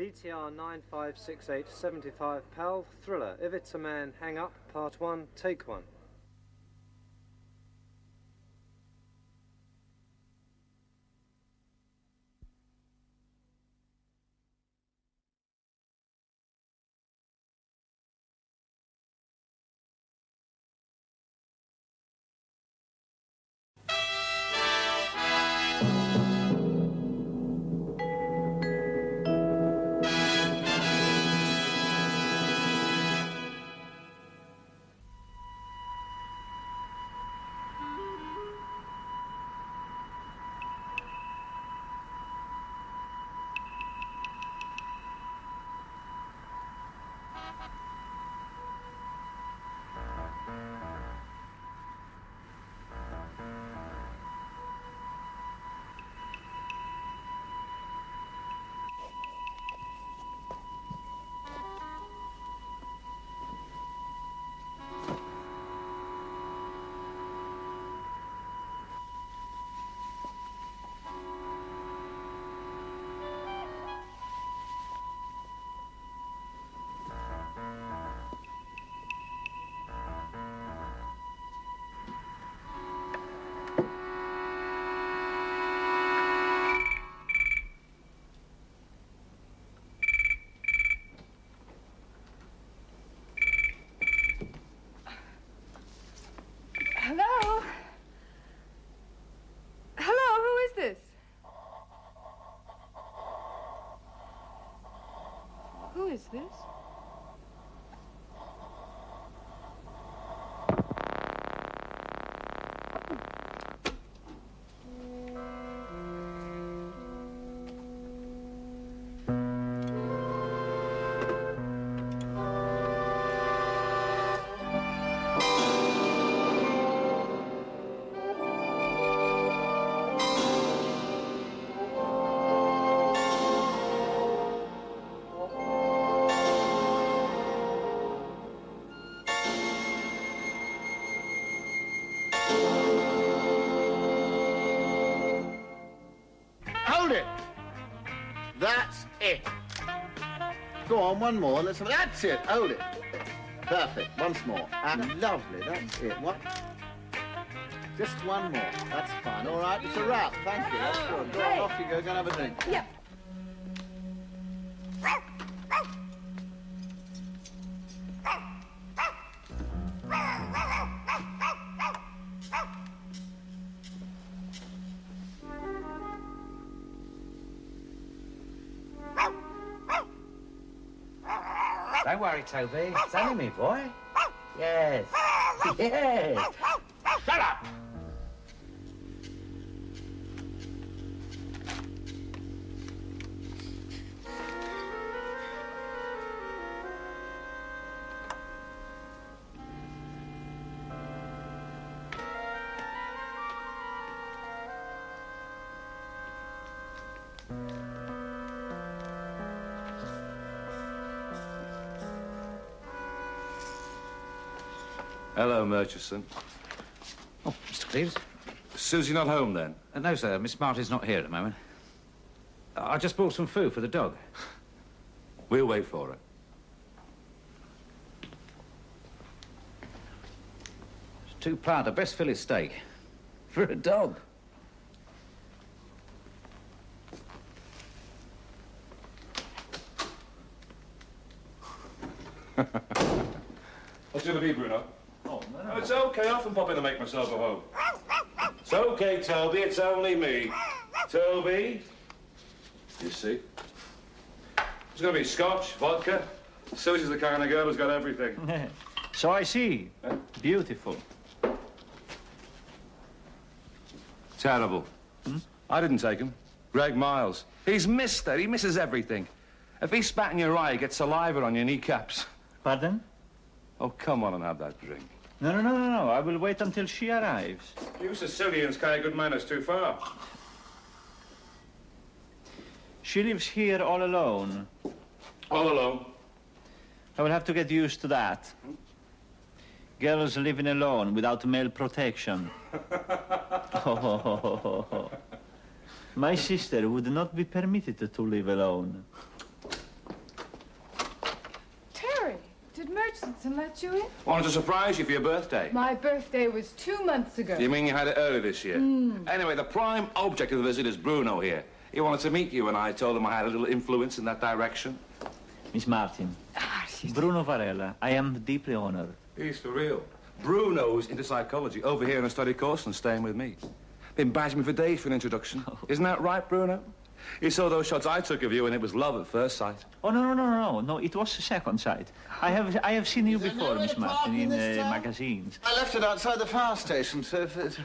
VTR 956875 PAL, Thriller, If It's a Man, Hang Up, Part 1, Take 1. Hello? Hello, who is this? Who is this? Hold it! That's it. Go on, one more. Let's have... That's it. Hold it. Perfect. Once more. Lovely. That's it. What? Just one more. That's fine. All right. It's a wrap. Thank you. That's good. Go on, off you go. Go and have a drink. Yeah. Don't worry, Toby. It's only me, boy. Yes. Yes. Shut up! Hello, Murchison. Oh, Mr. Cleves? Susie not home, then? No, sir. Miss Martin's not here at the moment. I just brought some food for the dog. We'll wait for her. It's £2 the best fillet steak. For a dog. What's it gonna be, Bruno? Oh, no. It's okay. I often pop in to make myself at home. It's okay, Toby. It's only me. Toby. You see? It's gonna be scotch, vodka. Susie's the kind of girl who's got everything. So I see. Beautiful. Terrible. I didn't take him. Greg Miles. He's missed her. He misses everything. If he spat in your eye, he gets saliva on your kneecaps. Pardon? Oh, come on and have that drink. No. I will wait until she arrives. You Sicilians carry good manners too far. She lives here all alone. All alone. I will have to get used to that. Girls living alone without male protection. My sister would not be permitted to live alone. Did Murchison let you in? Wanted to surprise you for your birthday. My birthday was 2 months ago. You mean you had it early this year? Anyway, the prime object of the visit is Bruno here. He wanted to meet you, and I told him I had a little influence in that direction. Miss Martin. Bruno Varela, I am deeply honored. He's for real. Bruno's into psychology, over here in a study course and staying with me. Been badgering me for days for an introduction. Isn't that right, Bruno? He saw those shots I took of you, and it was love at first sight. Oh, no, it was second sight. I have seen you before, Miss Martin, in magazines. I left it outside the fire station, so if it's...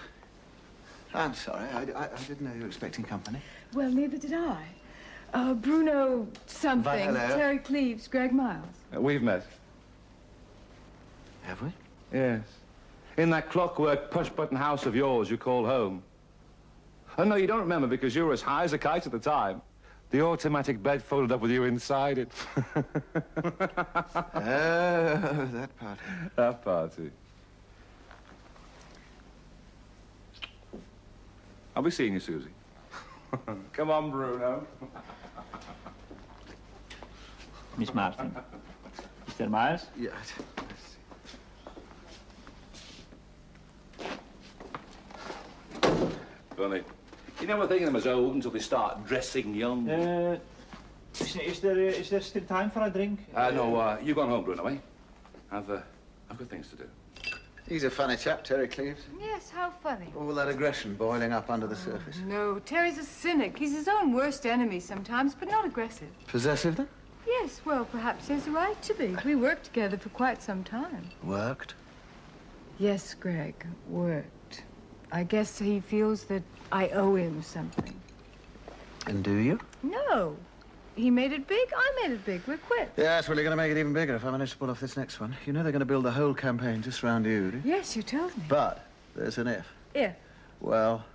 I'm sorry, I didn't know you were expecting company. Well, neither did I. Bruno something. Hello. Terry Cleves, Greg Miles. We've met. Have we? Yes. In that clockwork push-button house of yours you call home. Oh, no, you don't remember because you were as high as a kite at the time. The automatic bed folded up with you inside it. Oh, that party. That party. I'll be seeing you, Susie. Come on, Bruno. Miss Martin. Mr. Miles? Yeah. Funny. You never think of them as old until they start dressing young. Is there still time for a drink? No, you go on home, Bruno, eh? I've got things to do. He's a funny chap, Terry Cleves. Yes, how funny. All that aggression boiling up under the surface. No, Terry's a cynic. He's his own worst enemy sometimes, but not aggressive. Possessive, then? Yes, well, perhaps he has a right to be. We worked together for quite some time. Worked? Yes, Greg, worked. I guess he feels that I owe him something. And do you? No. He made it big, I made it big. We're quits. Yes, well, you're going to make it even bigger if I manage to pull off this next one. You know they're going to build the whole campaign just round you, do you? Yes, you told me. But there's an if. If? Well,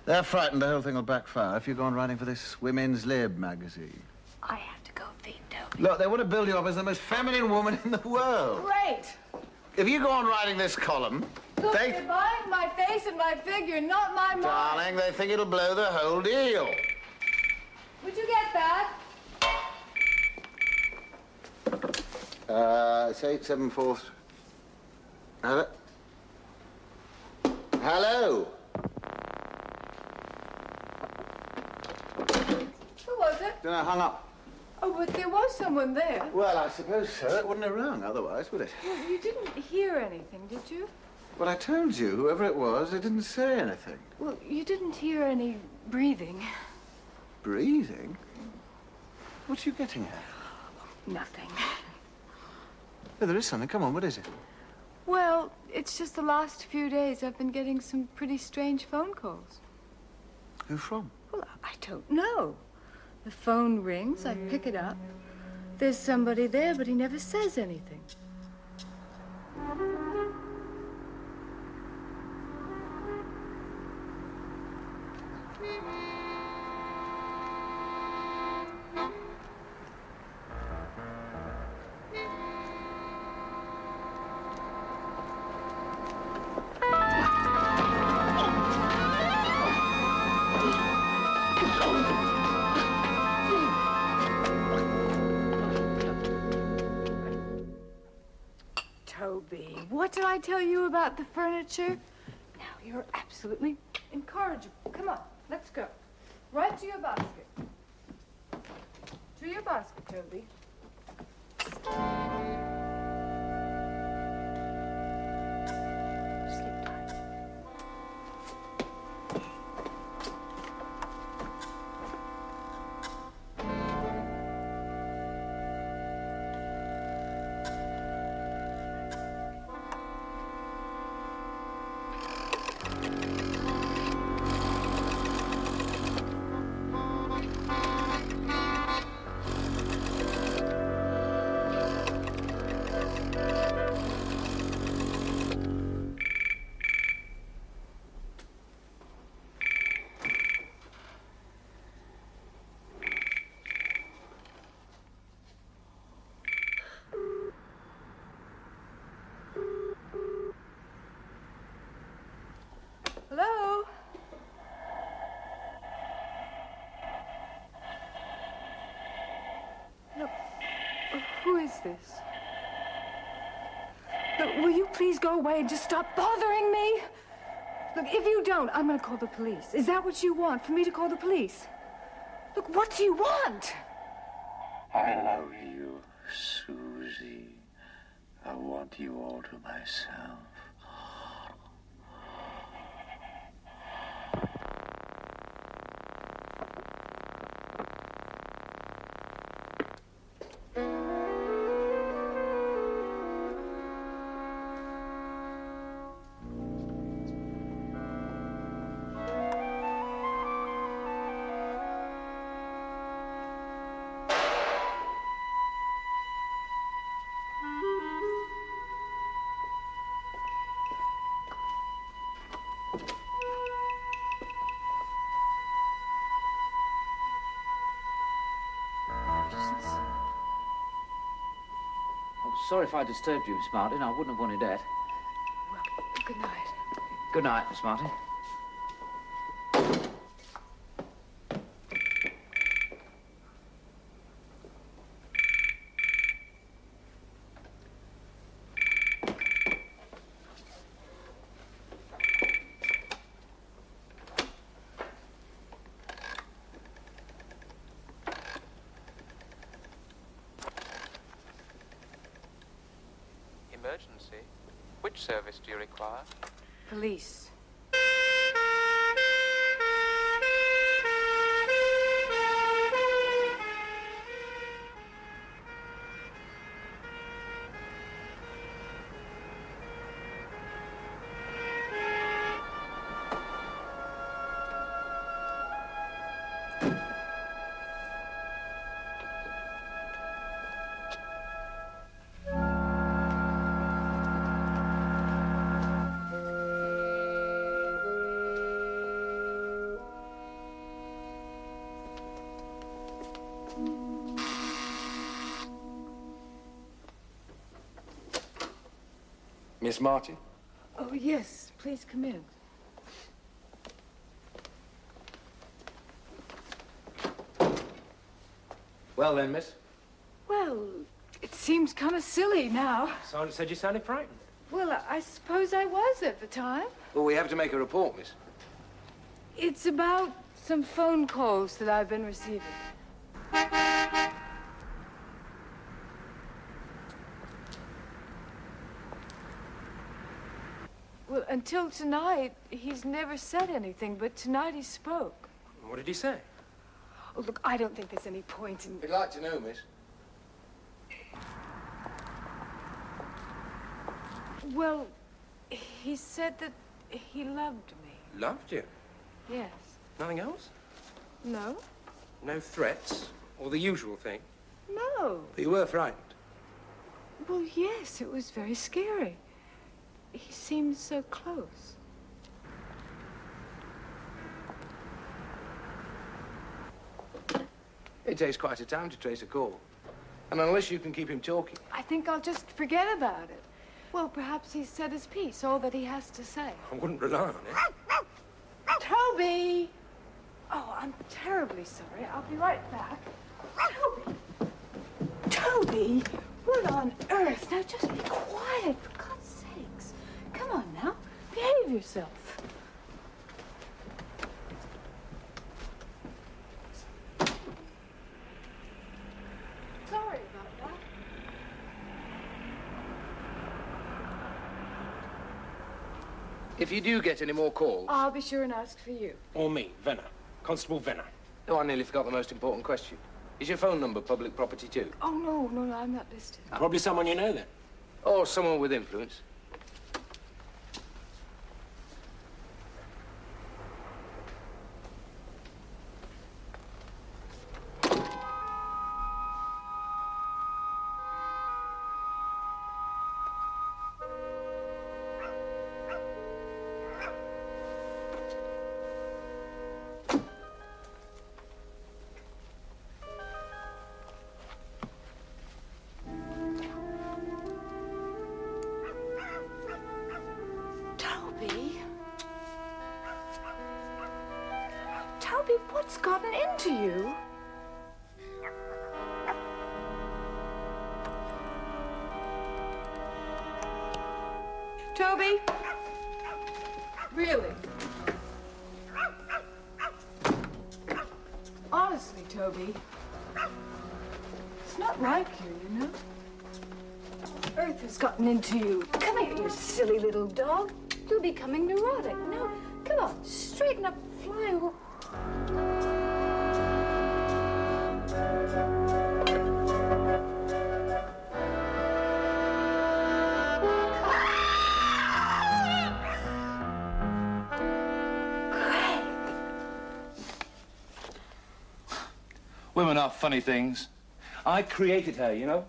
they're frightened the whole thing will backfire if you go on writing for this Women's Lib magazine. I have to go veto. Look, they want to build you up as the most feminine woman in the world. Great. If you go on writing this column, Look, they... they're buying my face and my figure, not my mind. Darling, they think it'll blow the whole deal. Would you get that? It's 874... Hello? Hello? Who was it? Then I hung up. Oh, but there was someone there. Well, I suppose so. It wouldn't have rung otherwise, would it? Well, you didn't hear anything, did you? Well, I told you, whoever it was, they didn't say anything. Well, you didn't hear any breathing. Breathing? What are you getting at? Nothing. Oh, there is something. Come on, what is it? Well, it's just the last few days I've been getting some pretty strange phone calls. Who from? Well, I don't know. The phone rings, I pick it up. There's somebody there, but he never says anything. Toby, what did I tell you about the furniture? Now, you're absolutely incorrigible. Come on, let's go. Right to your basket. To your basket, Toby. Sleep tight. Hello? Look, who is this? Look, will you please go away and just stop bothering me? Look, if you don't, I'm going to call the police. Is that what you want, for me to call the police? Look, what do you want? I love you, Susie. I want you all to myself. Sorry if I disturbed you, Miss Martin. I wouldn't have wanted that. Well, good night. Good night, Miss Martin. Emergency? Which service do you require? Police. Miss Martin? Oh, yes. Please come in. Well then, miss. Well, it seems kind of silly now. Sergeant said you sounded frightened. Well, I suppose I was at the time. Well, we have to make a report, miss. It's about some phone calls that I've been receiving. Well, until tonight, he's never said anything, but tonight he spoke. What did he say? Oh, look, I don't think there's any point in... We'd like to know, miss. Well, he said that he loved me. Loved you? Yes. Nothing else? No? No threats? Or the usual thing? No. But you were frightened? Well, yes, it was very scary. He seemed so close. It takes quite a time to trace a call. And unless you can keep him talking... I think I'll just forget about it. Well, perhaps he's said his piece, all that he has to say. I wouldn't rely on it. Toby! Oh, I'm terribly sorry. I'll be right back. Toby! Toby! What on earth? Now, just be quiet, for God's sakes. Come on now. Behave yourself. Sorry about that. If you do get any more calls... I'll be sure and ask for you. Or me, Venner. Constable Venner. Oh, I nearly forgot the most important question. Is your phone number public property too? Oh, no, I'm not listed. Probably someone you know then. Or someone with influence. Toby, what's gotten into you? Toby? Really? Honestly, Toby, it's not like you know? Earth has gotten into you. Come here, you silly little dog. You're becoming neurotic. No, come on, straighten up, fly away. Women are funny things. I created her, you know.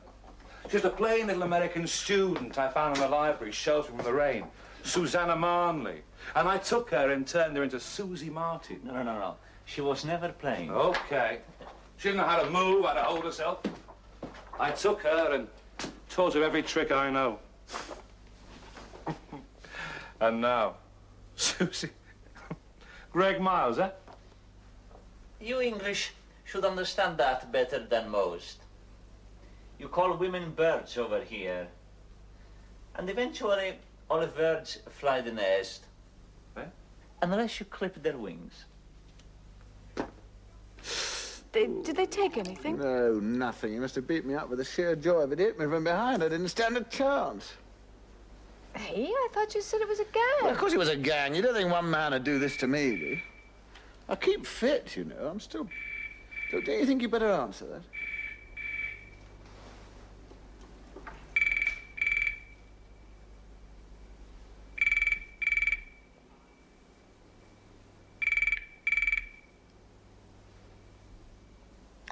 She's a plain little American student I found in the library, sheltered from the rain. Susanna Marnley. And I took her and turned her into Susie Martin. No. She was never playing. Okay. She didn't know how to move, how to hold herself. I took her and taught her every trick I know. And now, Susie. Greg Miles, eh? You English should understand that better than most. You call women birds over here. And eventually, all the birds fly the nest. Eh? Unless you clip their wings. Did they take anything? No, nothing. He must have beat me up with the sheer joy of it. Hit me from behind. I didn't stand a chance. Hey, I thought you said it was a gang. Well, of course it was a gang. You don't think one man would do this to me, do you? I keep fit, you know. I'm still... So don't you think you better answer that?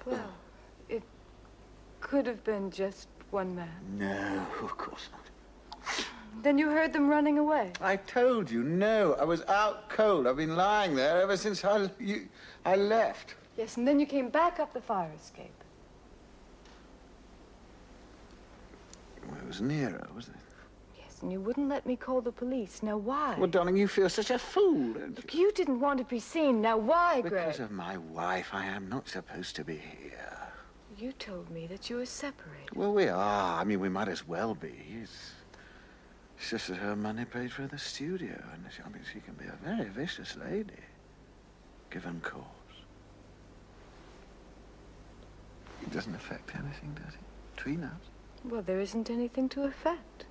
Well, it could have been just one man. No, of course not. Then you heard them running away. I told you, no. I was out cold. I've been lying there ever since I left. Yes, and then you came back up the fire escape. Well, it was Nero, wasn't it? Yes, and you wouldn't let me call the police. Now, why? Well, darling, you feel such a fool, don't you? Look, you didn't want to be seen. Now, why, Greg? Because of my wife, I am not supposed to be here. You told me that you were separated. Well, we are. I mean, we might as well be. It's just that her money paid for the studio, and she can be a very vicious lady, given cause. It doesn't affect anything, does it? Between us? Well, there isn't anything to affect.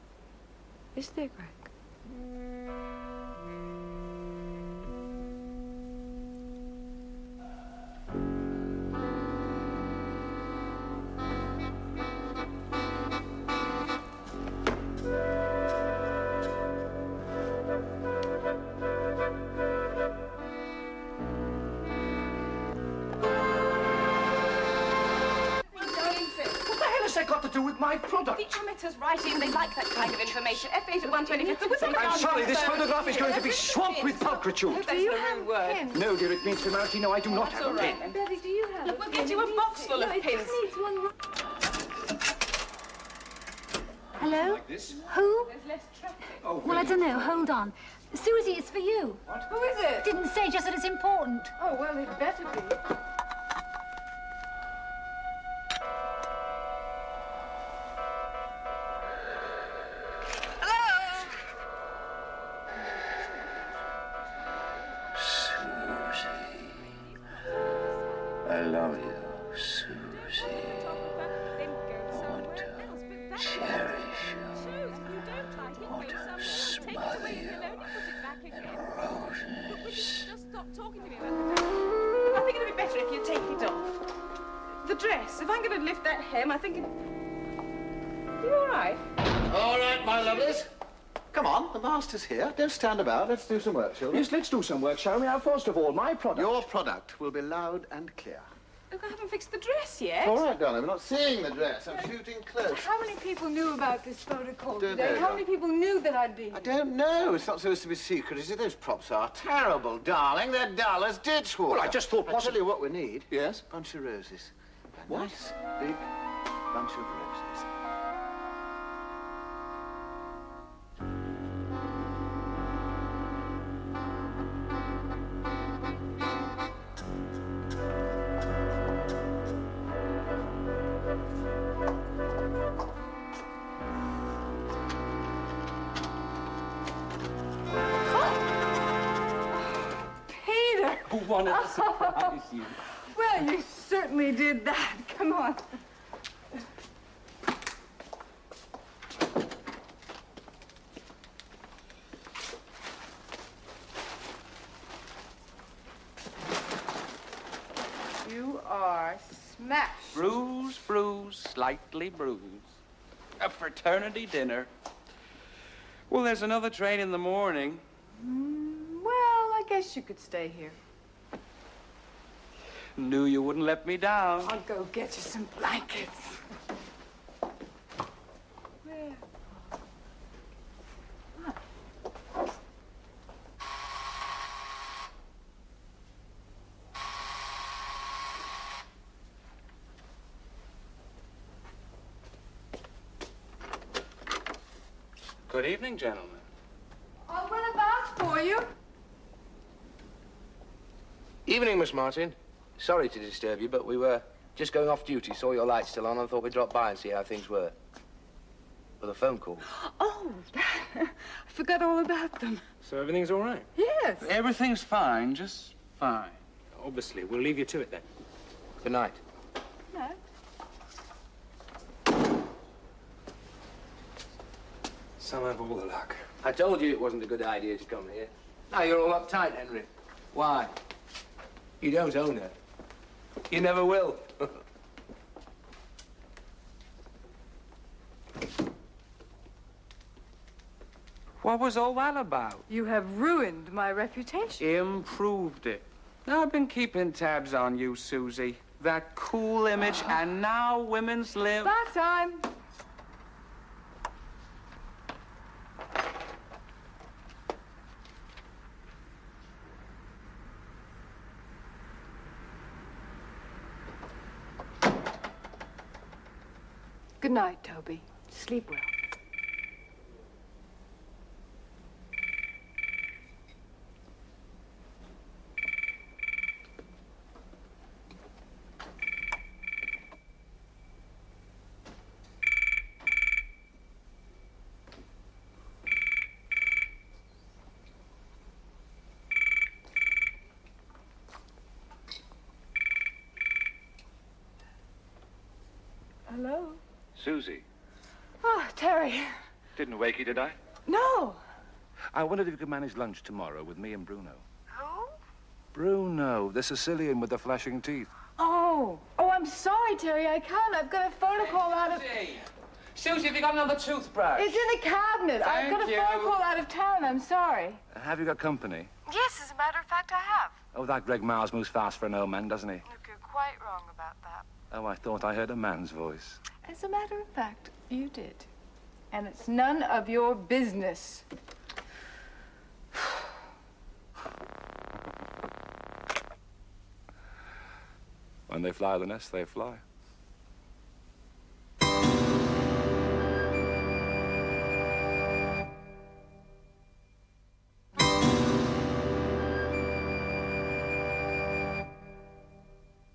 Is there, Greg? My product. The amateurs write in, they like that kind of information. F08 125. The whistle. I'm sorry, this photograph is going to be swamped with pulchritude. Do you have a word? No, dear, it means formality. No, I do not have a pen. Betty, do you have Look, we'll get you a box full of pins. Hello? Like this? Who? There's less traffic. Oh, Well, I don't know. Hold on. Susie, it's for you. What? Who is it? Didn't say, just that it's important. Oh, well, it better be. I love you, Susie. I want to cherish you. I want to smother you in roses. I think it'd be better if you take it off. The dress. If I'm going to lift that hem, I think it... You all right? All right, my lovelies. Come on, the master's here. Don't stand about. Let's do some work, shall we? Yes, let's do some work, shall we? Now, first of all, my product. Your product will be loud and clear. Look, I haven't fixed the dress yet. All right, darling, we're not seeing the dress. I'm shooting close. How many people knew about this photo call Don't today? know, How many people knew that I'd be? I don't know. It's not supposed to be secret, is it? Those props are terrible, darling. They're dull as ditch water. Well, I just thought I'll tell you what we need. Yes? A bunch of roses. A What? nice, big bunch of roses. wanted to surprise you. Well, you certainly did that. Come on. You are smashed. Bruise, slightly bruised. A fraternity dinner. Well, there's another train in the morning. Well, I guess you could stay here. Knew you wouldn't let me down. I'll go get you some blankets. Where? Good evening, gentlemen. I'll run a bath for you. Evening, Miss Martin. Sorry to disturb you, but we were just going off duty, saw your light still on, and thought we'd drop by and see how things were. With a phone call. Oh, I forgot all about them. So everything's all right? Yes. Everything's fine, just fine. Obviously. We'll leave you to it then. Good night. No. Some have all the luck. I told you it wasn't a good idea to come here. Now you're all uptight, Henry. Why? You don't own her. You never will. What was all that about? You have ruined my reputation. Improved it. Now, I've been keeping tabs on you, Susie. That cool image, and now women's live. Bath time. Good night, Toby. Sleep well. Hello? Susie, Oh, Terry. didn't wake you, did I? No. I wondered if you could manage lunch tomorrow with me and Bruno. Who? Bruno, the Sicilian with the flashing teeth. Oh. Oh, I'm sorry, Terry. I can't. I've got a phone call out of... Susie, have you got another toothbrush? It's in the cabinet. I've got a phone call out of town. I'm sorry. Have you got company? Yes, as a matter of fact, I have. Oh, that Greg Miles moves fast for an old man, doesn't he? Look, you're quite wrong about that. Oh, I thought I heard a man's voice. As a matter of fact, you did. And it's none of your business. When they fly the nest, they fly.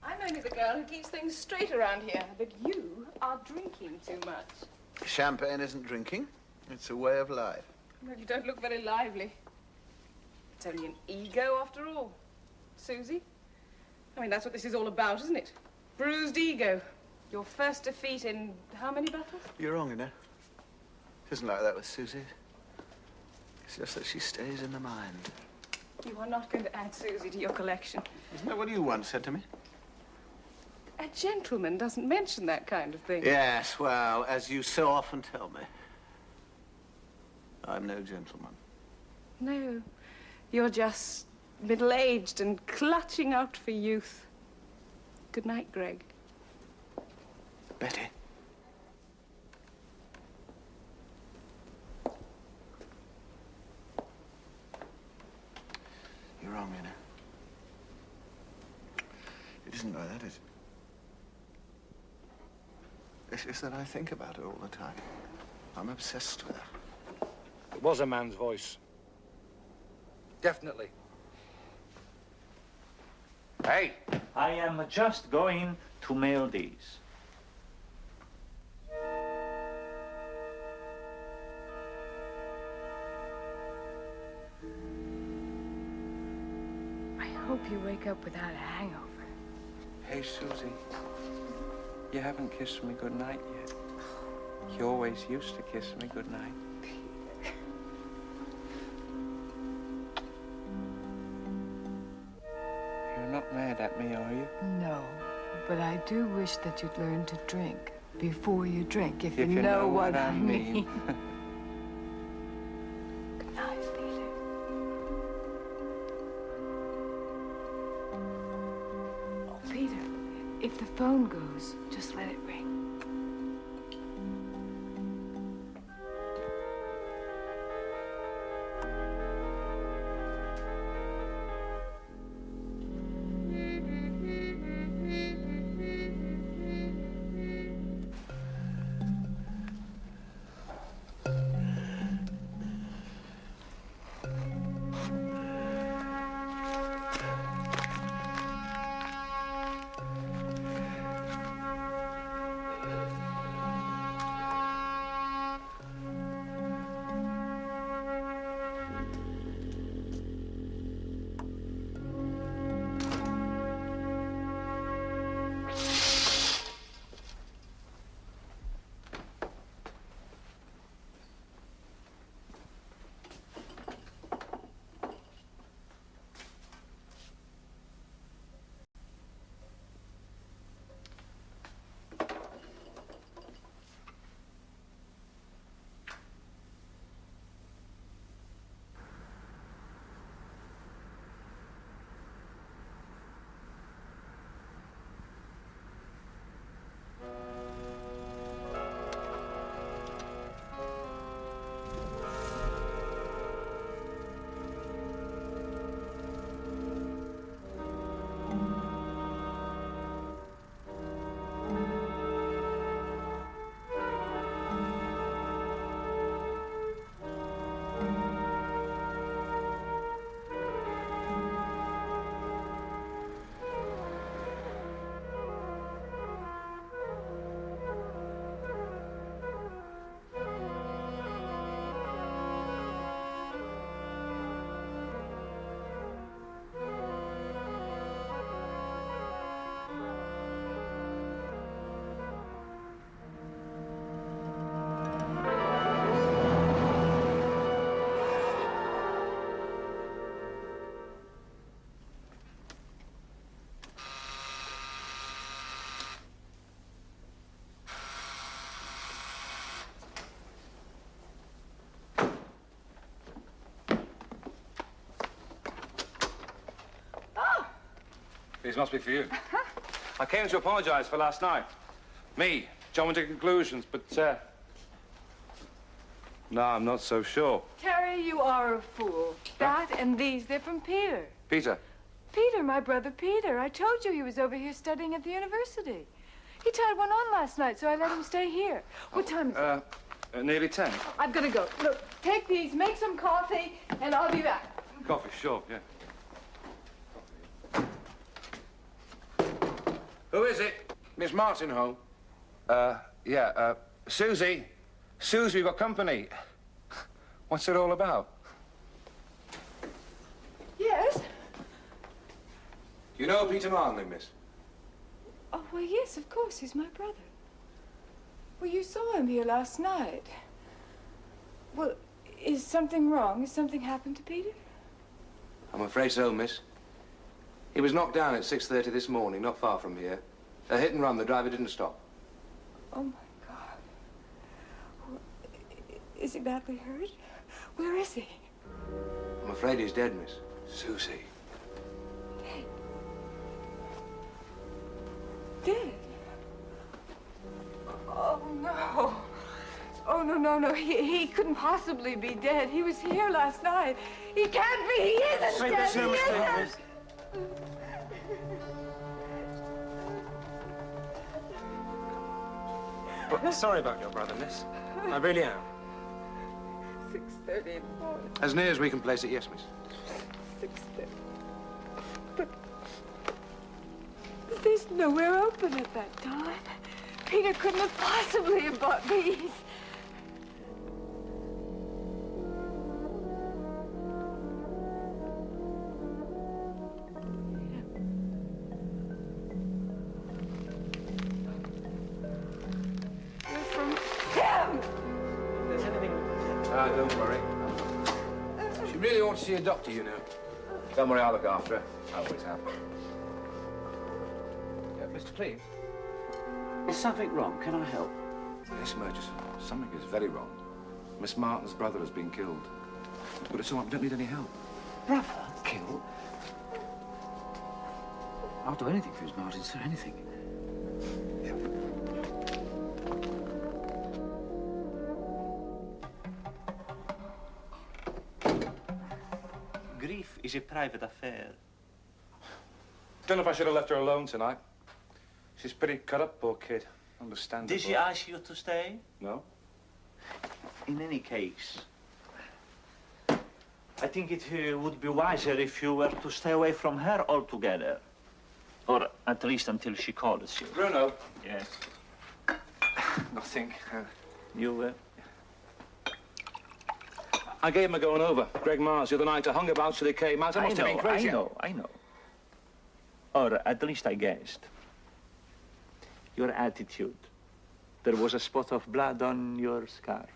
I'm only the girl who keeps things straight around here, but you are drinking too much. Champagne isn't drinking. It's a way of life. Well, you don't look very lively. It's only an ego, after all. Susie? I mean, that's what this is all about, isn't it? Bruised ego. Your first defeat in how many battles? You're wrong, you know. It isn't like that with Susie. It's just that she stays in the mind. You are not going to add Susie to your collection. Isn't that what you once said to me? A gentleman doesn't mention that kind of thing. Yes, well, as you so often tell me, I'm no gentleman. No, you're just middle-aged and clutching out for youth. Good night, Greg. Betty. You're wrong, you know. It isn't like that, is it? It's just that I think about her all the time. I'm obsessed with her. It was a man's voice. Definitely. Hey! I am just going to mail these. I hope hope you wake up without a hangover. Hey, Susie. You haven't kissed me goodnight yet. You always used to kiss me goodnight. You're not mad at me, are you? No, but I do wish that you'd learn to drink before you drink, if you you know what I mean. Good night, Peter. Oh, Peter, if the phone goes, just let it ring. These must be for you. I came to apologize for last night. Me, jumping to conclusions, but, no, I'm not so sure. Terry, you are a fool. That and these, they're from Peter. Peter. Peter, my brother Peter. I told you he was over here studying at the university. He tied one on last night, so I let him stay here. What time is it? Nearly 10. I've got to go. Look, take these, make some coffee, and I'll be back. Coffee, sure, yeah. Who is it? Miss Martin home? Susie. Susie, we've got company. What's it all about? Yes? You know Peter Martin, miss? Oh, well, yes, of course. He's my brother. Well, you saw him here last night. Well, is something wrong? Has something happened to Peter? I'm afraid so, miss. He was knocked down at 6:30 this morning, not far from here. A hit and run, the driver didn't stop. Oh, my God. Well, is he badly hurt? Where is he? I'm afraid he's dead, miss. Susie. Dead? Oh, no. Oh, no. He couldn't possibly be dead. He was here last night. He can't be. He isn't Say dead. this, no mistake, miss. Well, sorry about your brother, miss. I really am. 6:30 in the morning. As near as we can place it, yes, miss. 6:30. But there's nowhere open at that time. Peter couldn't have possibly have bought these. don't worry. She really ought to see a doctor, you know. Don't worry, I'll look after her. I always have. Mr. Cleve, is something wrong? Can I help? Yes, Murchison. Something is very wrong. Miss Martin's brother has been killed. But it's all right, we don't need any help. Brother killed? I'll do anything for Miss Martin, sir, anything. Grief is a private affair. Don't know if I should have left her alone tonight. She's pretty cut up, poor kid. Understandable. Did she ask you to stay? No. In any case, I think it would be wiser if you were to stay away from her altogether. Or at least until she calls you. Bruno. Yes. Nothing. You, I gave him a going over. Greg Mars the other night. I hung about till he came out. I must have been crazy. I know. Or at least I guessed. Your attitude. There was a spot of blood on your scarf.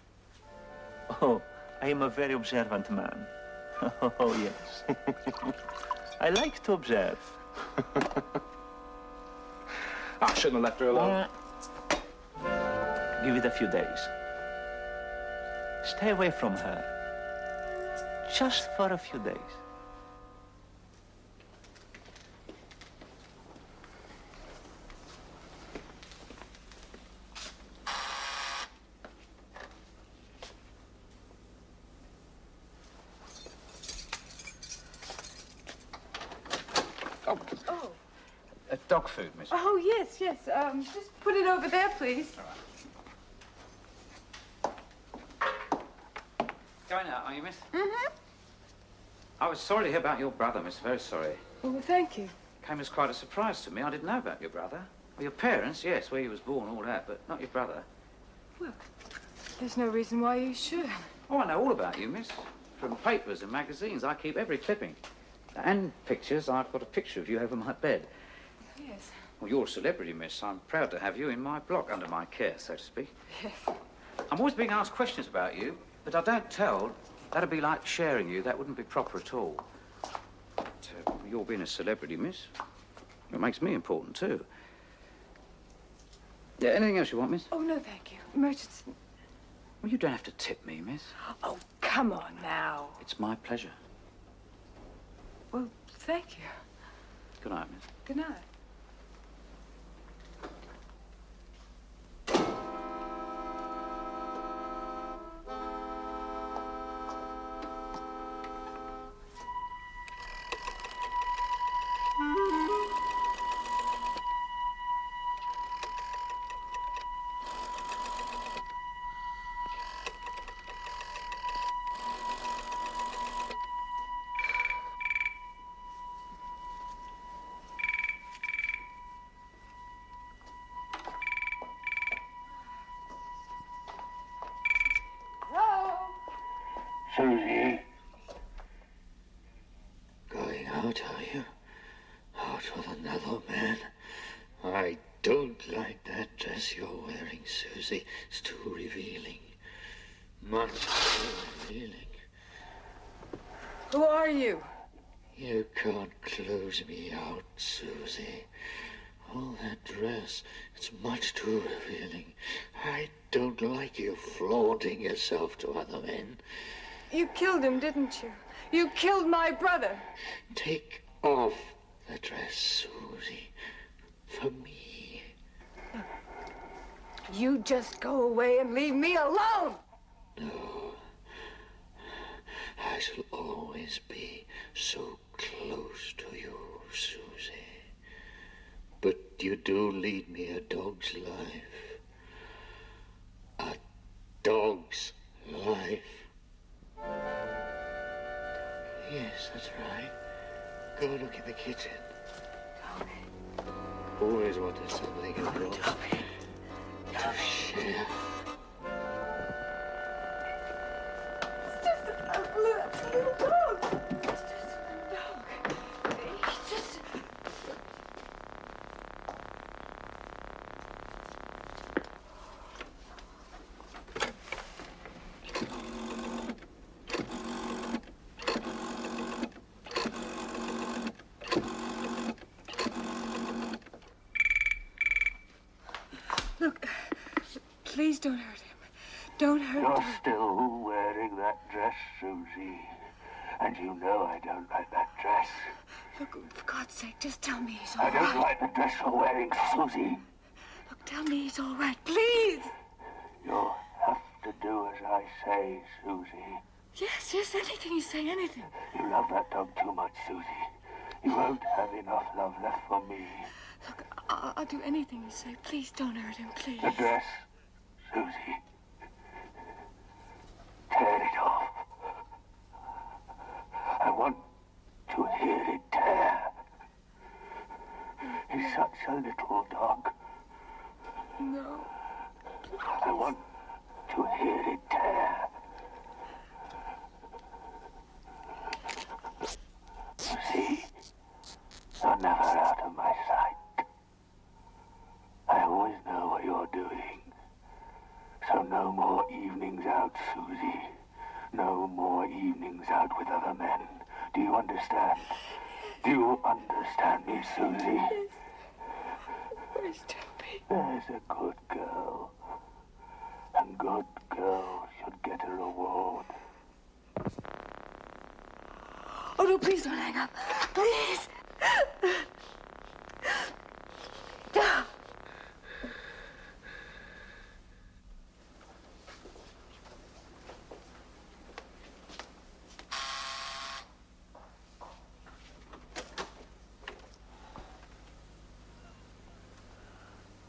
Oh, I am a very observant man. Oh, yes. I like to observe. I shouldn't have left her alone. Give it a few days. Stay away from her. Just for a few days. Dog food, miss. Oh, yes. Just put it over there, please. Going out, are you, miss? Mm-hmm. I was sorry to hear about your brother, miss. Very sorry. Well, thank you. Came as quite a surprise to me. I didn't know about your brother. Well, your parents, yes, where he was born, all that, but not your brother. Well, there's no reason why you should. Oh, I know all about you, miss. From papers and magazines. I keep every clipping. And pictures. I've got a picture of you over my bed. Yes. Well, you're a celebrity, miss. I'm proud to have you in my block, under my care, so to speak. Yes. I'm always being asked questions about you, but I don't tell. That'd be like sharing you. That wouldn't be proper at all. But, you're being a celebrity, miss. It makes me important, too. Yeah, anything else you want, miss? Oh, no, thank you. Murchison. Well, you don't have to tip me, miss. Oh, come on now. It's my pleasure. Well, thank you. Good night, miss. Good night. Susie. Going out, are you? Out with another man? I don't like that dress you're wearing, Susie. It's too revealing. Much too revealing. Who are you? You can't close me out, Susie. Oh, that dress, it's much too revealing. I don't like you flaunting yourself to other men. You killed him, didn't you? You killed my brother. Take off the dress, Susie. For me. You just go away and leave me alone. No. I shall always be so close to you, Susie. But you do lead me a dog's life. A dog's life. Yes, that's right. Go look in the kitchen. Always wanted something of yours to share. It's just a little dog. It's just a dog. He's just... please don't hurt him. Don't hurt You're him. still wearing that dress, Susie. And you know I don't like that dress. Look, for God's sake, just tell me he's I all right. don't like the dress you're wearing, Susie. Look, tell me he's all right, please. You'll have to do as I say, Susie. Yes, anything you say, anything. You love that dog too much, Susie. You won't have enough love left for me. Look, I'll do anything you say. Please don't hurt him, please. The dress, Susie. Tear it off. I want to hear it tear. He's such a little dog. No. I want to hear it tear. You see, you're never out of my sight. I always know what you're doing. So no more evenings out, Susie. No more evenings out with other men. Do you understand? Do you understand me, Susie? Where's Toby? There's a good girl. And good girls should get a reward. Oh, no, please don't hang up. Please.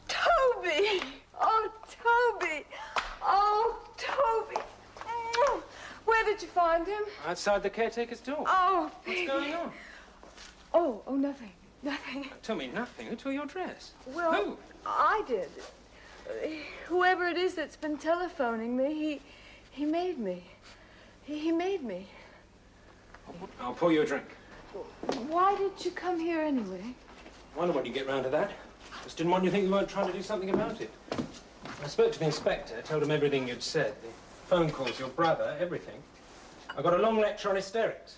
Toby! Oh, Toby! Oh, Toby! Where did you find him? Outside the caretaker's door. Oh, What's baby. going on? Oh, nothing. Nothing. Tell me nothing. Who tore your dress? Well, Who? I did. Whoever it is that's been telephoning me, he made me. He made me. I'll pour you a drink. Why did you come here anyway? Wonder when you get round to that. Just didn't want you to think we weren't trying to do something about it. I spoke to the inspector, told him everything you'd said. The phone calls, your brother, everything. I got a long lecture on hysterics.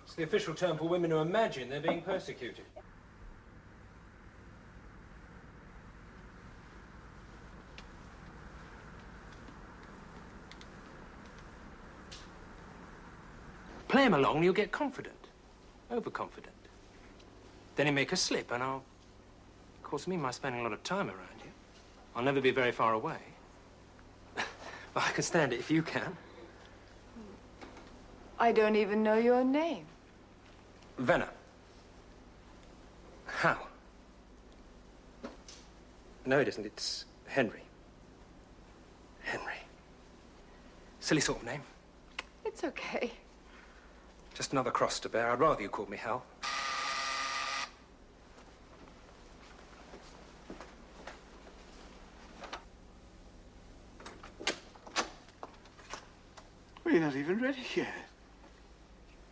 It's the official term for women who imagine they're being persecuted. Play him along and you'll get confident. Overconfident. Then he make a slip and I'll... Of course, me by spending a lot of time around you, I'll never be very far away. But I can stand it if you can. I don't even know your name. Venner. How? No, it isn't. It's Henry. Henry. Silly sort of name. It's okay. Just another cross to bear. I'd rather you called me Hal. Well, you're not even ready yet.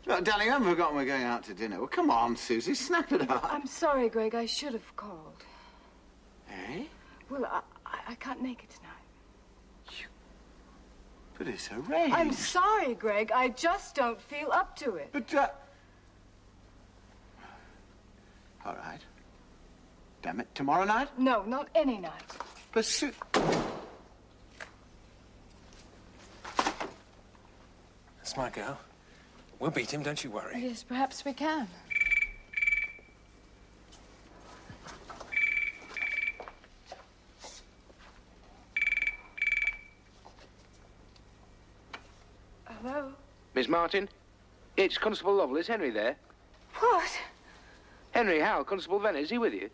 Look, darling, I haven't forgotten we're going out to dinner. Well, come on, Susie, snap it up. I'm sorry, Greg. I should have called. Eh? Well, I can't make it tonight. But it's arranged. I'm sorry, Greg. I just don't feel up to it. But, all right. Damn it, tomorrow night? No, not any night. But, That's my girl. We'll beat him, don't you worry. Yes, perhaps we can. Hello? Miss Martin? It's Constable Lovell. Is Henry there? What? Henry, Hal, Constable Venner, is he with you?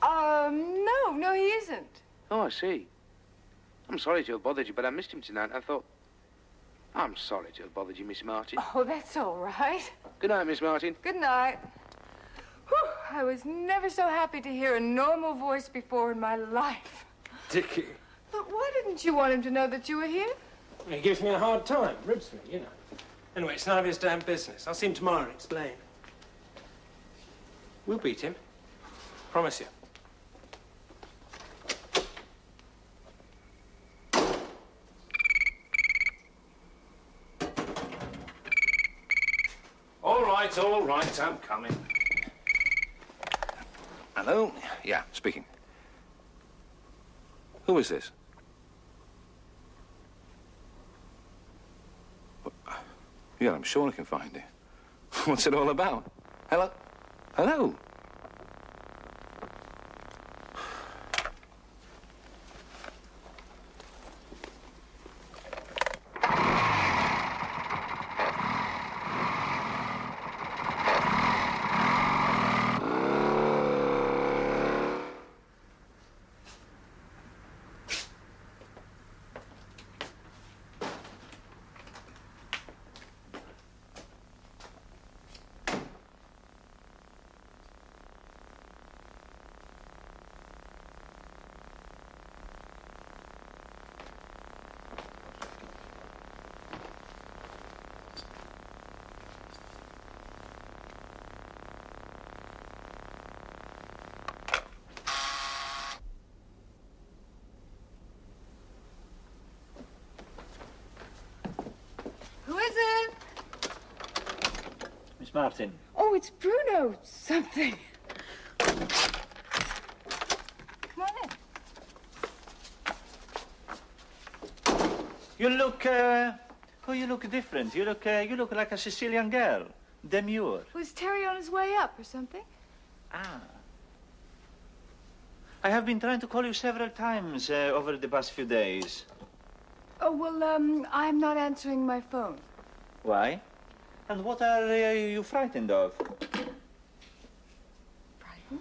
No, he isn't. Oh, I see. I'm sorry to have bothered you, but I missed him tonight. I thought... I'm sorry to have bothered you, Miss Martin. Oh, that's all right. Good night, Miss Martin. Good night. Whew, I was never so happy to hear a normal voice before in my life. Dickie. Look, why didn't you want him to know that you were here? He gives me a hard time. Ribs me, you know. Anyway, it's none of his damn business. I'll see him tomorrow and explain. We'll beat him. Promise you. All right, I'm coming. Hello? Yeah, speaking. Who is this? Yeah, I'm sure I can find it. What's it all about? Hello? Hello? Who is it? Miss Martin. Oh, it's Bruno something. Come on in. You look, you look different. You look like a Sicilian girl. Demure. Was Terry on his way up or something? Ah. I have been trying to call you several times over the past few days. Oh, well, I'm not answering my phone. Why? And what are you frightened of? Frightened?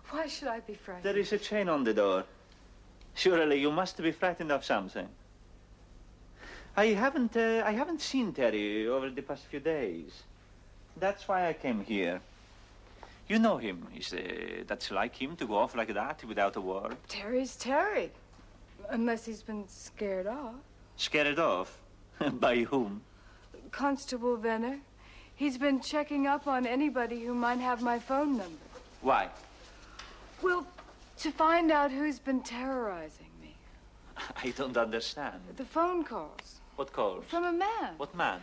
Why should I be frightened? There is a chain on the door. Surely you must be frightened of something. I haven't seen Terry over the past few days. That's why I came here. You know him. That's like him to go off like that without a word. Terry's Terry. Unless he's been scared off. Scared off? By whom? Constable Venner. He's been checking up on anybody who might have my phone number. Why? Well, to find out who's been terrorizing me. I don't understand. The phone calls. What calls? From a man. What man?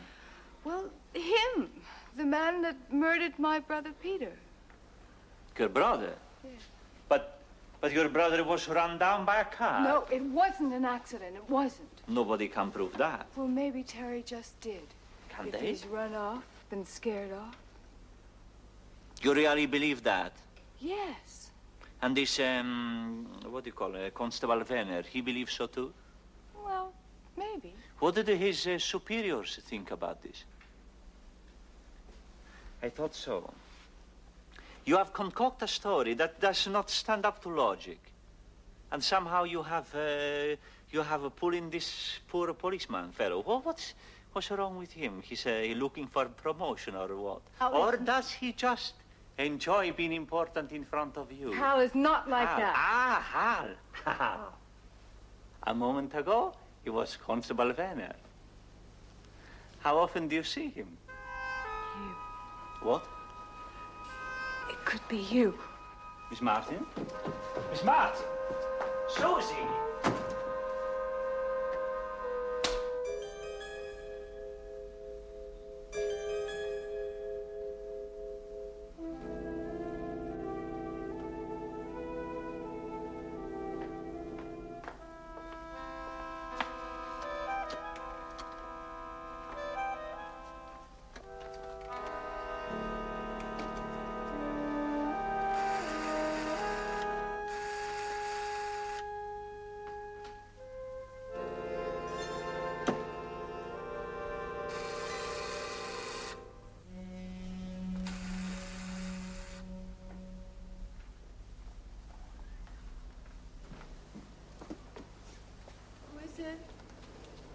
Well, him. The man that murdered my brother Peter. Your brother? Yeah. But your brother was run down by a car. No, it wasn't an accident. It wasn't. Nobody can prove that. Well, maybe Terry just did. Can if they? He's run off, been scared off. You really believe that? Yes. And this, what do you call it, Constable Venner, he believes so too? Well, maybe. What did his superiors think about this? I thought so. You have concocted a story that does not stand up to logic. And somehow you have pulling this poor policeman fellow. What's wrong with him? He's looking for promotion or what? Or does he just enjoy being important in front of you? Hal is not like that. Hal. A moment ago, he was Constable Venner. How often do you see him? You. What? It could be you. Miss Martin? Miss Martin! Susie!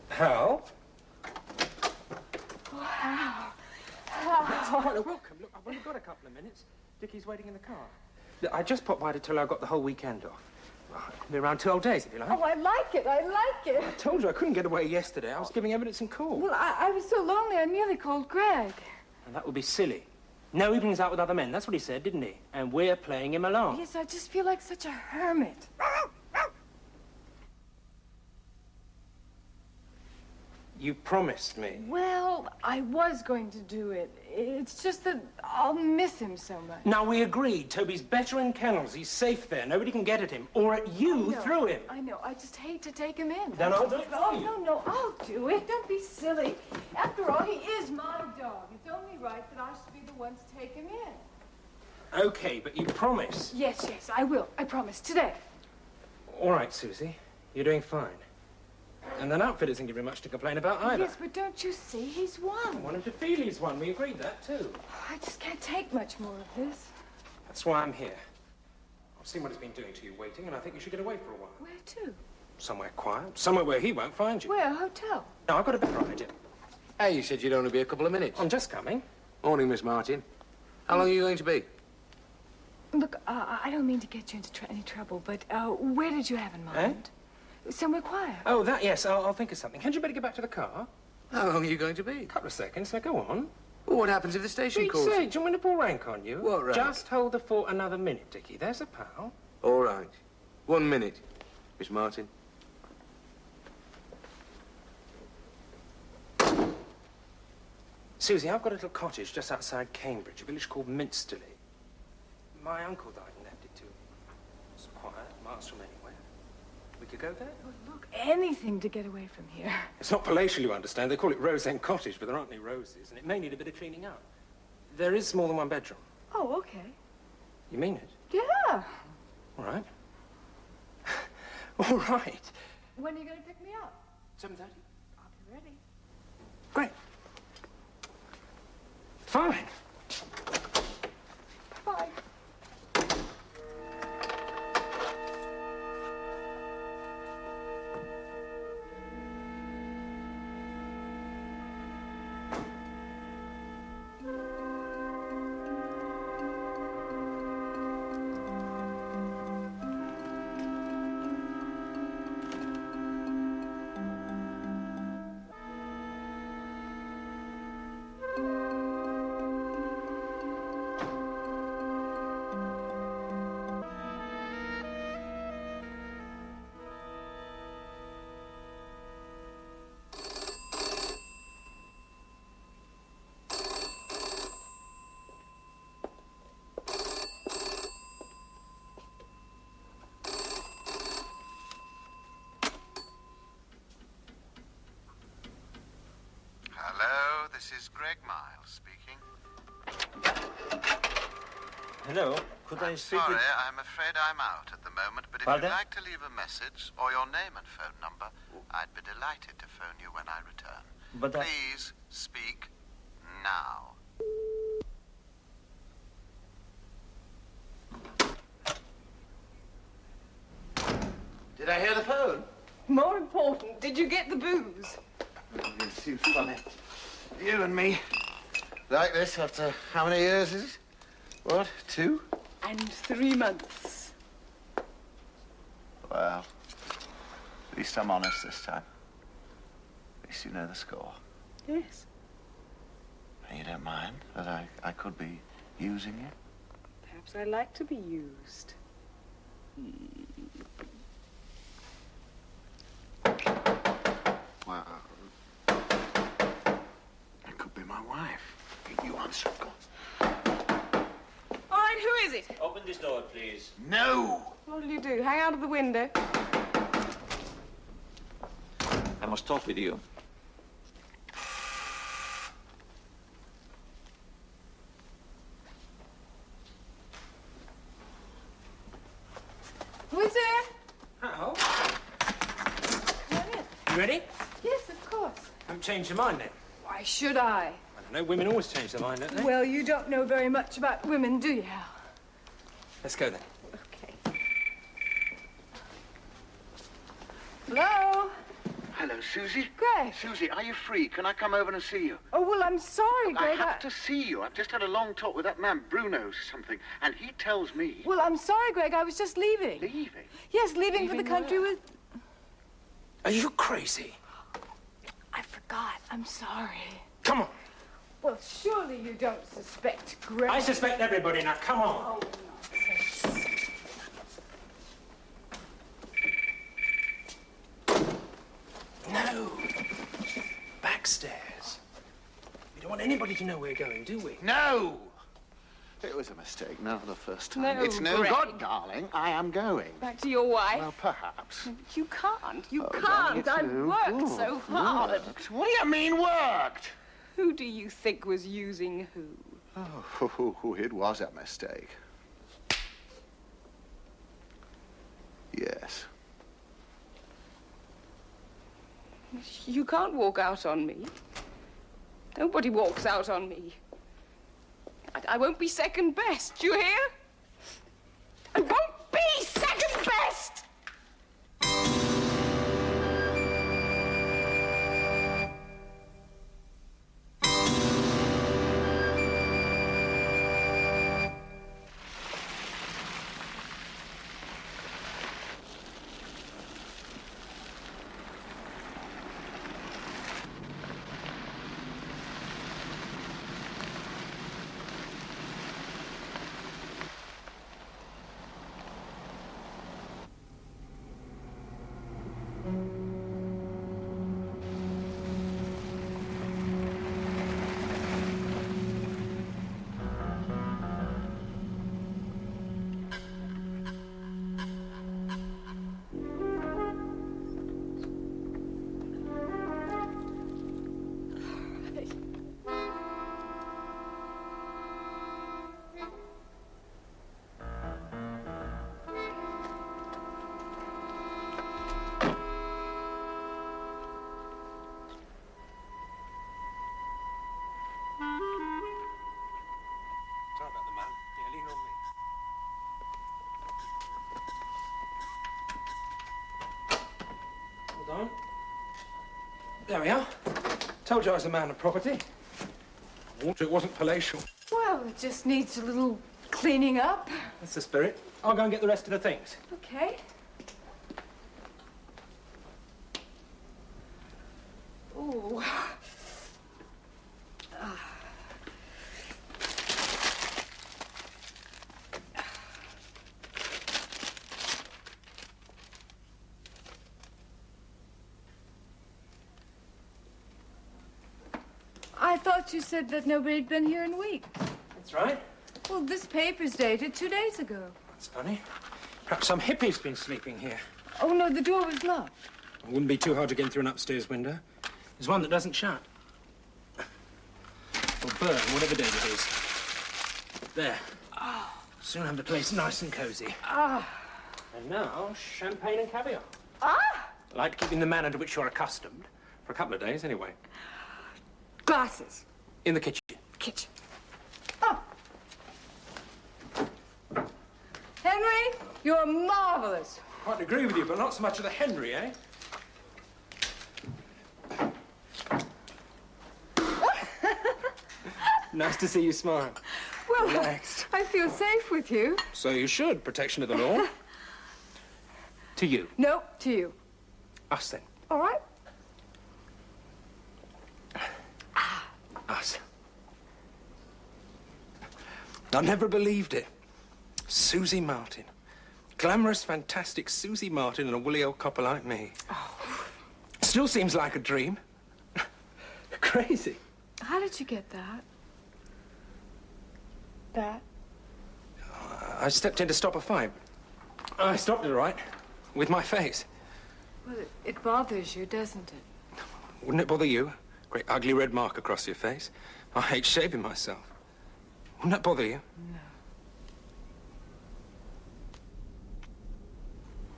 Hal? Oh, Hal. Welcome. Look, I've only got a couple of minutes. Dickie's waiting in the car. Look, I just popped by to tell her I got the whole weekend off. Well, it'll be around 12 days, if you like. Oh, I like it. I like it. I told you I couldn't get away yesterday. I was giving evidence in court. Well, I was so lonely, I nearly called Greg. And that would be silly. No evenings out with other men. That's what he said, didn't he? And we're playing him along. Yes, I just feel like such a hermit. You promised me. Well, I was going to do it. It's just that I'll miss him so much. Now, we agreed. Toby's better in kennels. He's safe there. Nobody can get at him. Or at you through him. I know. I just hate to take him in. Then I'll do it for you. No, I'll do it. Don't be silly. After all, he is my dog. It's only right that I should be the one to take him in. Okay, but you promise. Yes, I will. I promise. Today. All right, Susie. You're doing fine. And that outfit isn't giving much to complain about either. Yes, but don't you see? He's won. I want him to feel he's won. We agreed that, too. I just can't take much more of this. That's why I'm here. I've seen what it's been doing to you waiting, and I think you should get away for a while. Where to? Somewhere quiet. Somewhere where he won't find you. Where? A hotel? No, I've got a better idea. Hey, you said you'd only be a couple of minutes. I'm just coming. Morning, Miss Martin. How long are you going to be? Look, I don't mean to get you into any trouble, but where did you have in mind? Somewhere quiet. Oh, that, yes. I'll think of something. Hadn't you better get back to the car? How long are you going to be? A couple of seconds. Now, go on. Well, what happens if the station calls? Say, do you want me to pull rank on you? What rank? Just hold the fort another minute, Dickie. There's a pal. All right. 1 minute, Miss Martin. Susie, I've got a little cottage just outside Cambridge, a village called Minsterley. My uncle died and left it to me. It's quiet, miles from anywhere. We could go there. Oh, look, anything to get away from here. It's not palatial, you understand. They call it Rose End Cottage, but there aren't any roses, and it may need a bit of cleaning up. There is more than one bedroom. Oh, okay. You mean it? Yeah. All right. All right. When are you going to pick me up? 7:30. I'll be ready. Great. Fine. Bye. Hello, this is Greg Miles speaking. Hello, could I speak Sorry, with... I'm afraid I'm out at the moment, but if Pardon? you'd like to leave a message or your name and phone number, I'd be delighted to phone you when I return. But Please speak now. Did I hear the phone? More important, did you get the booze? It seems funny. You and me. Like this after how many years is it? What, 2? And 3 months. Well, at least I'm honest this time. At least you know the score. Yes. And you don't mind that I could be using you? Perhaps I like to be used. Well, it could be my wife. You answer it, go on. All right, who is it? Open this door, please. No! What'll you do, hang out of the window? I must talk with you. Who's there? How? Come on in. You ready? Yes, of course. Haven't changed your mind then? Why should I? I don't know. Women always change their mind, don't they? Well, you don't know very much about women, do you, Hal? Let's go then. Okay. Hello? Hello, Susie. Greg. Susie, are you free? Can I come over and see you? Oh, well, I'm sorry, I Greg. have to see you. I've just had a long talk with that man, Bruno something, and he tells me... Well, I'm sorry, Greg. I was just leaving. Leaving? Yes, leaving for the country with... Are you crazy? I forgot. I'm sorry. Come on. Well, surely you don't suspect Greg. I suspect everybody. Now, come on. Oh, nonsense. No. stairs. We don't want anybody to know we're going, do we? No! It was a mistake, now the first time. No, It's no Greg. good, darling. I am going. Back to your wife? Well, perhaps. You can't. You Oh, can't. darling, I've it's no worked good. so hard. Worked? What do you mean, worked? Who do you think was using who? Oh, it was a mistake. Yes. You can't walk out on me. Nobody walks out on me. I won't be second best. Do you hear? I won't be second best! Sorry about the man. Yeah, lean on me. Hold on. There we are. Told you I was a man of property. It wasn't palatial. Well, it just needs a little cleaning up. That's the spirit. I'll go and get the rest of the things. Okay. Ooh. I thought you said that nobody'd been here in weeks. That's right. Well, this paper's dated 2 days ago. That's funny. Perhaps some hippie's been sleeping here. Oh, no, the door was locked. It wouldn't be too hard to get through an upstairs window. There's one that doesn't shut. Or burn, whatever date it is. There. Oh. Soon have the place nice and cozy. Ah. And now, champagne and caviar. Ah! Like keeping the manner to which you're accustomed. For a couple of days, anyway. Glasses. In the kitchen. Kitchen. Oh. Henry, you're marvelous. Quite agree with you, but not so much of the Henry, eh? Nice to see you smile. Well, Relaxed. I feel safe with you. So you should. Protection of the law. To you. No, to you. Us, then. All right? Us. I never believed it. Susie Martin. Glamorous, fantastic Susie Martin and a woolly old copper like me. Oh. Still seems like a dream. Crazy. How did you get that? That? I stepped in to stop a fight. I stopped it, all right. With my face. Well, it bothers you, doesn't it? Wouldn't it bother you? Great ugly red mark across your face. I hate shaving myself. Wouldn't that bother you?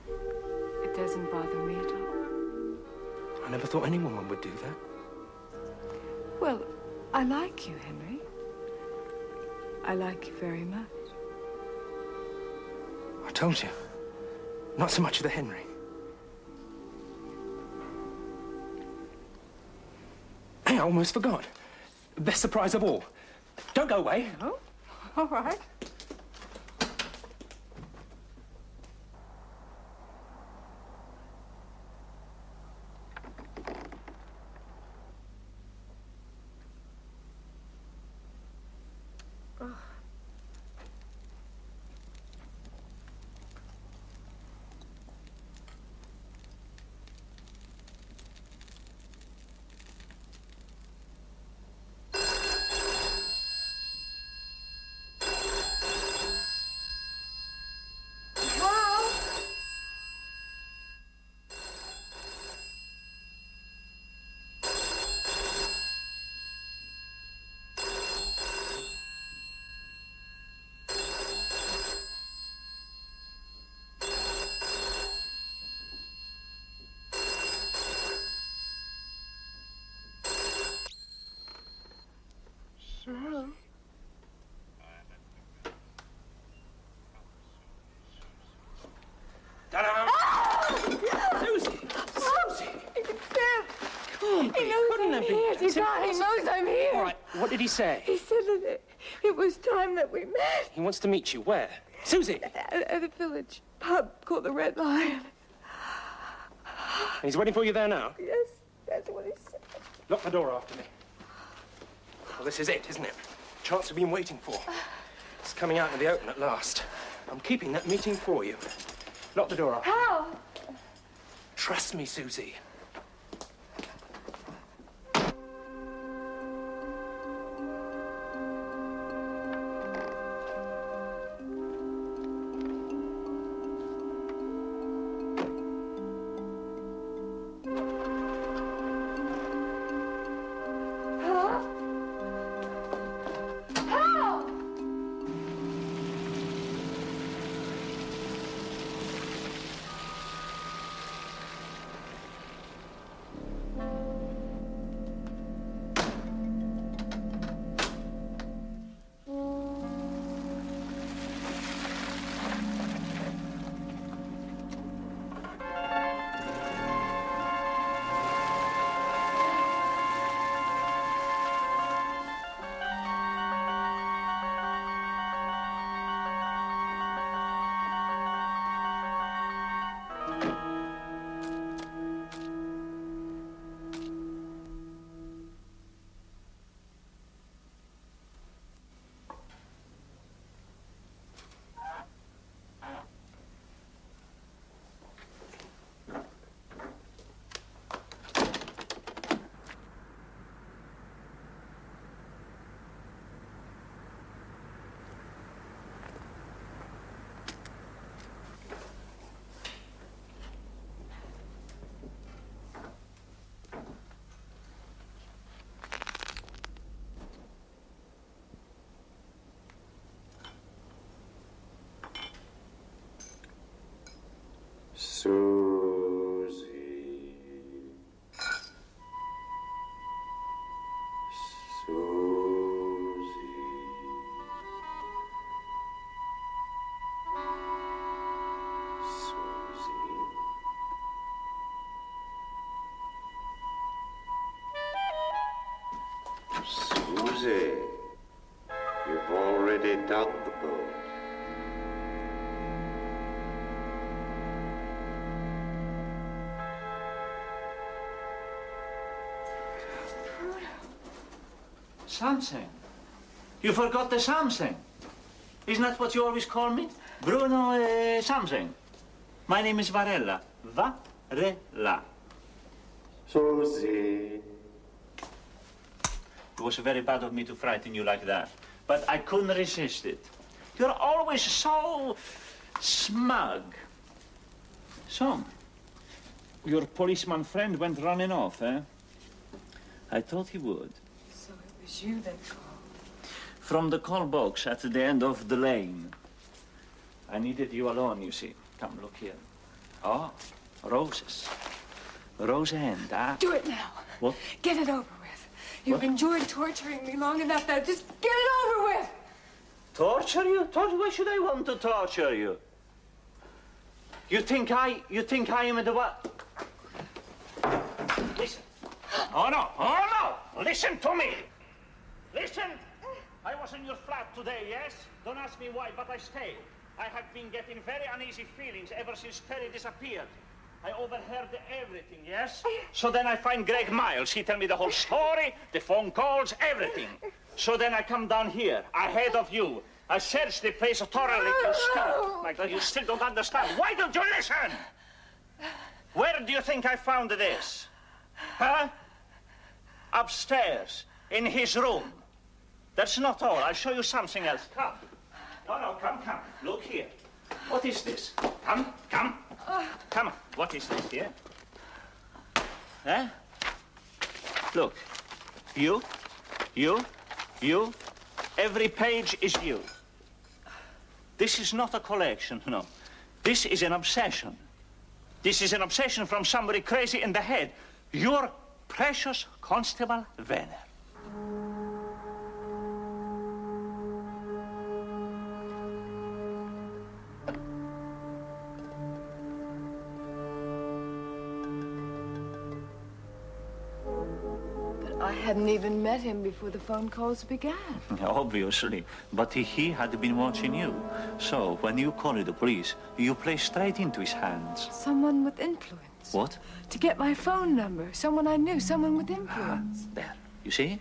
No. It doesn't bother me at all. I never thought any woman would do that. Well, I like you, Henry. I like you very much. I told you. Not so much of the Henry. Hey, I almost forgot. Best surprise of all. Don't go away. Oh, all right. Oh. He knows I'm here. All right, what did he say? He said that it was time that we met. He wants to meet you. Where? Susie! At a village pub called the Red Lion. He's waiting for you there now. Yes, that's what he said. Lock the door after me. Well, this is it, isn't it? Chance we've been waiting for. It's coming out in the open at last. I'm keeping that meeting for you. Lock the door after me. How? Trust me, Susie. Susie. Susie, you've already done the boat. Something. You forgot the something. Isn't that what you always call me? Bruno something. My name is Varela. Varela. Susie. It was very bad of me to frighten you like that. But I couldn't resist it. You're always so smug. So, your policeman friend went running off, eh? I thought he would. So it was you that called? From the call box at the end of the lane. I needed you alone, you see. Come, look here. Oh, roses. Rose hand, huh? Do it now. What? Get it over with. You've enjoyed torturing me long enough now. Just get it over with. Torture you? Why should I want to torture you? You think I am the what? Listen. Oh no! Listen to me. Listen. I was in your flat today, yes? Don't ask me why, but I stayed. I have been getting very uneasy feelings ever since Terry disappeared. I overheard everything, yes? So then I find Greg Miles. He tell me the whole story, the phone calls, everything. So then I come down here, ahead of you. I search the place thoroughly to stop. My God, you still don't understand. Why don't you listen? Where do you think I found this? Huh? Upstairs, in his room. That's not all. I'll show you something else. Come. No, come. Look here. What is this? Come. Come on. What is this here? Huh? Look. You. Every page is you. This is not a collection, no. This is an obsession. This is an obsession from somebody crazy in the head. Your precious Constable Werner. I hadn't even met him before the phone calls began. Obviously, but he had been watching you. So when you called the police, you played straight into his hands. Someone with influence. What? To get my phone number. Someone I knew. Someone with influence. There. You see?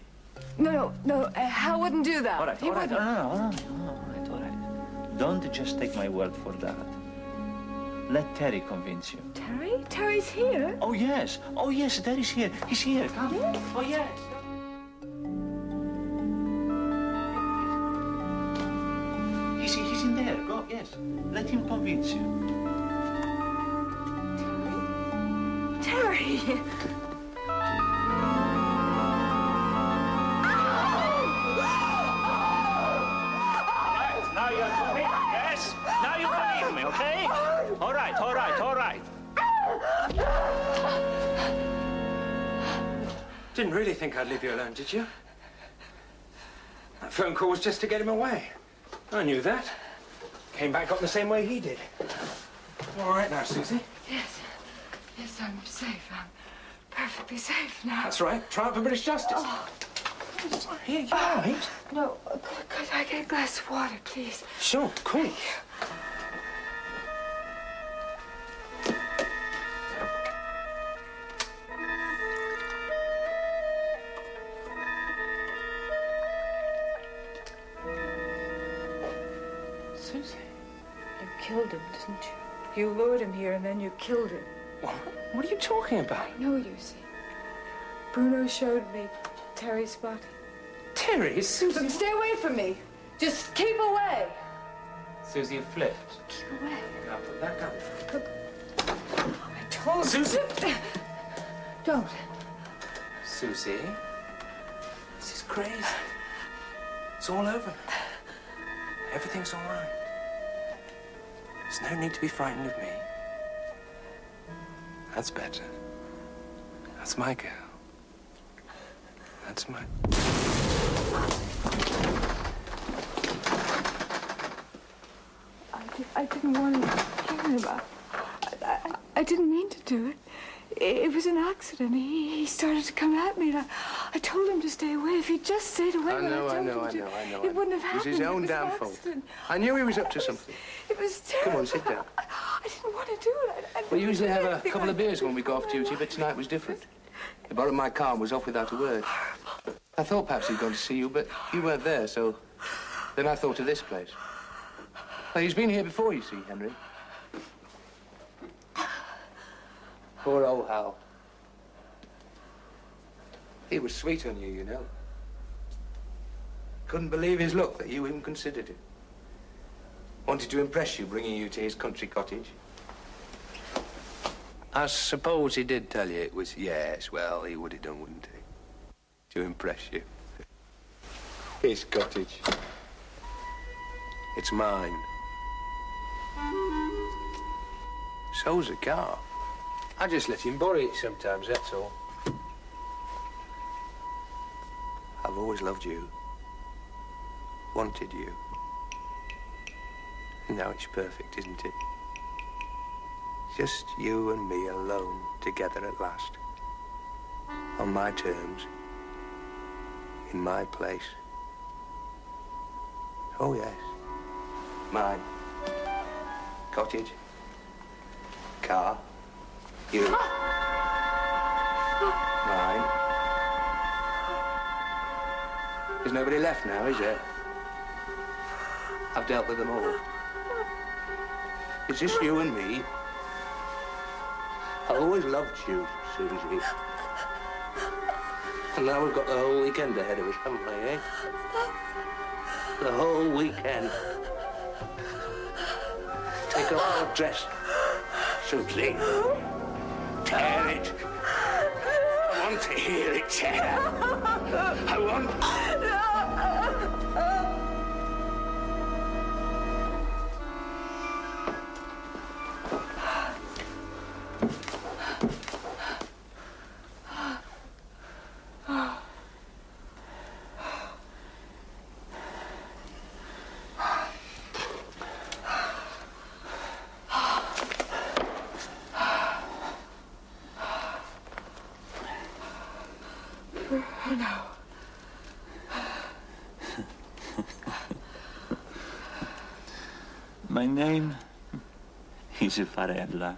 No. Hal wouldn't do that. All right. He wouldn't. All right. Don't just take my word for that. Let Terry convince you. Terry? Terry's here? Oh, yes, Terry's here. He's here. Come. Yes? Oh, yes. He's in there. Go, yes. Let him convince you. Terry! Now you're coming. Yes? Now you believe me, okay? All right. Didn't really think I'd leave you alone, did you? That phone call was just to get him away. I knew that. Came back, got the same way he did. You all right now, Susie? Yes, I'm safe. I'm perfectly safe now. That's right. Triumph for British justice. Oh. Here, you all right? No, could I get a glass of water, please? Sure, of course. Susie, you killed him, didn't you? You lured him here and then you killed him. What are you talking about? I know you see. Bruno showed me Terry's body. Terry, Susie... Stay away from me. Just keep away. Susie, you flipped. Keep away. Now put that down. I told Susie! you. Don't. Susie, this is crazy. It's all over. Everything's all right. There's no need to be frightened of me. That's better. That's my girl. That's my... I didn't want to kill him. I didn't mean to do it. It was an accident. He started to come at me, and I told him to stay away. If he'd just stayed away, I know. it wouldn't have It was happened. his own damn an fault. accident. I knew he was up to something. It was terrible. Come on, sit down. I didn't want to do it. We usually have a couple of beers when we go off duty, but tonight was different. He borrowed my car and was off without a word. I thought perhaps he'd gone to see you, but you weren't there, so then I thought of this place. Well, he's been here before, you see, Henry. Poor old Hal. He was sweet on you, you know. Couldn't believe his luck that you even considered him. Wanted to impress you, bringing you to his country cottage. I suppose he did tell you it was, yes, well, he would have done, wouldn't he? To impress you. His cottage. It's mine. So's the car. I just let him borrow it sometimes, that's all. I've always loved you. Wanted you. And now it's perfect, isn't it? Just you and me alone, together at last. On my terms. In my place. Oh, yes. Mine. Cottage. Car. You. Mine. There's nobody left now, is there? I've dealt with them all. It's just you and me. I've always loved you, Susie. And now we've got the whole weekend ahead of us, haven't we, eh? The whole weekend. Take off your dress, Susie. Tear it. I want to hear it tear. I want... Oh, no. My name is Farella.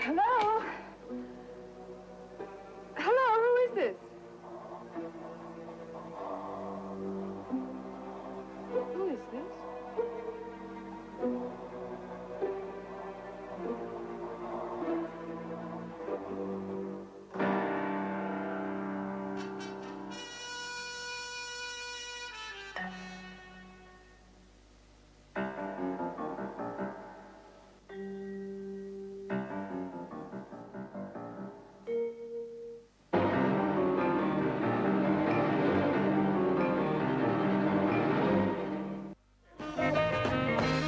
Hello? Hello, who is this? Who is this?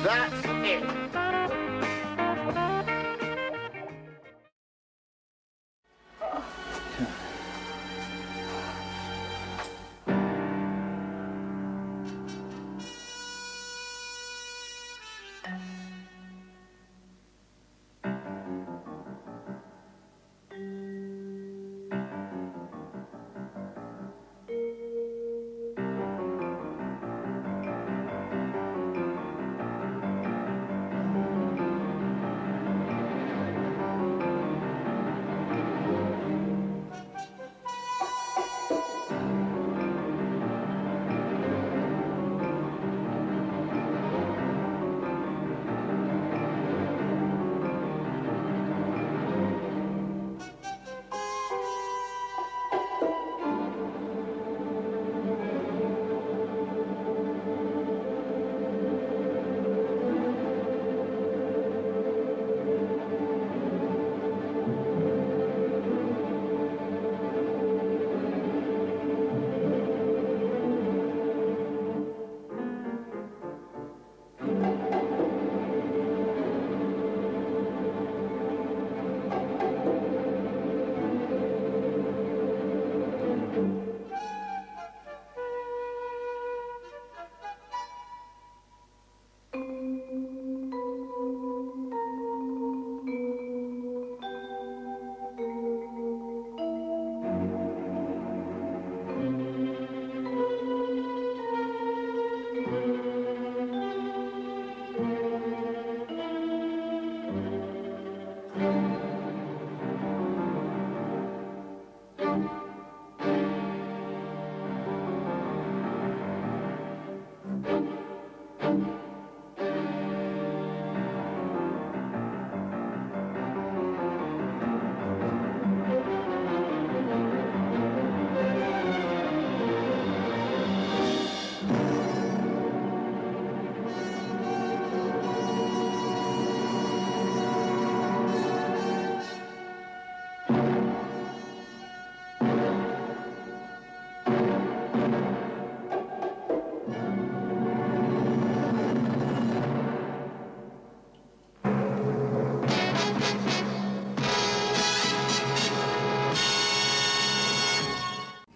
That's it.